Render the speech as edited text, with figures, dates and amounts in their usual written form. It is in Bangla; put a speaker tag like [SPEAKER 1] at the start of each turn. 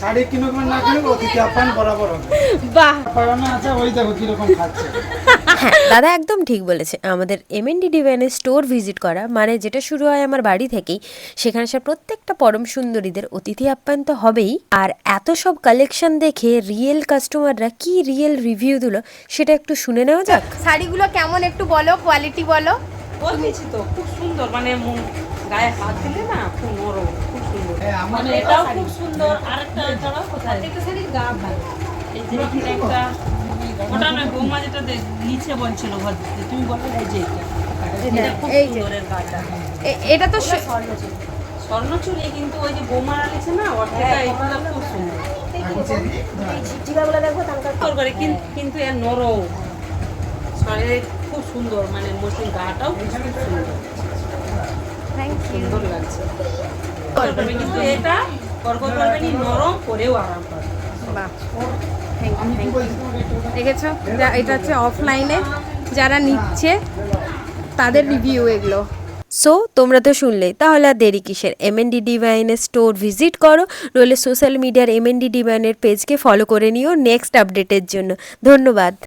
[SPEAKER 1] শাড়ি কিনুক না কিনুক অতিথি আপ্যায়ন বরাবর হবে।
[SPEAKER 2] বাহ,
[SPEAKER 1] পরানো আছে, ওই দেখো কিরকম খাচ্ছে।
[SPEAKER 3] হ্যাঁ, দাদা একদম ঠিক বলেছে। আমাদের এমএনডি ডিভাইনের স্টোর ভিজিট করা মানে যেটা শুরু হয় আমার বাড়ি থেকেই, সেখানে সে প্রত্যেকটা পরম সুন্দরীদের অতিথি আপ্যায়ন তো হবেই। আর এত সব কালেকশন দেখে রিয়েল কাস্টমাররা কি রিয়েল রিভিউ দিল সেটা একটু শুনে নেওয়া যাক।
[SPEAKER 2] শাড়িগুলো কেমন একটু বলো, কোয়ালিটি বলো।
[SPEAKER 4] বলছি তো খুব সুন্দর, মানে গায়ে হাত দিলে না খুব নরম, খুব সুন্দর।
[SPEAKER 1] হ্যাঁ, আমার
[SPEAKER 4] মানে এটাও খুব সুন্দর। আরেকটা ছাড়াও কোথায় একটা শাড়ির গা ভালো, এই যে এখানে একটা, ওটা না বৌমা যেটা নিচে বলছিল ঘর থেকে, তুমি বলো এই যে এটা খুব
[SPEAKER 2] এই যে।
[SPEAKER 4] সুন্দরের গাটা।
[SPEAKER 2] এটা তো
[SPEAKER 4] স্বর্ণচুরি, কিন্তু ওই যে বৌমার আলিছে না ওর থেকে এইগুলো খুব সুন্দর। সুন্দর করে কিন্তু এর নরম শাড়ি খুব সুন্দর, মানে মসৃণ গাটাও খুব সুন্দর, সুন্দর লাগছে। করবে কিন্তু এটা করবে নি, নরম করেও আরাম পাবে।
[SPEAKER 2] বাহ, দেখেছো, এটা হচ্ছে অফলাইনে যারা নিচ্ছে তাদের রিভিউ এগুলো।
[SPEAKER 3] সো তোমরা তো শুনলেই, তাহলে আর দেরি কিসের? এমএনডি ডিভাইনের স্টোর ভিজিট করো, নইলে সোশ্যাল মিডিয়ার এমএনডি ডিভাইনের পেজকে ফলো করে নিও নেক্সট আপডেটের জন্য। ধন্যবাদ।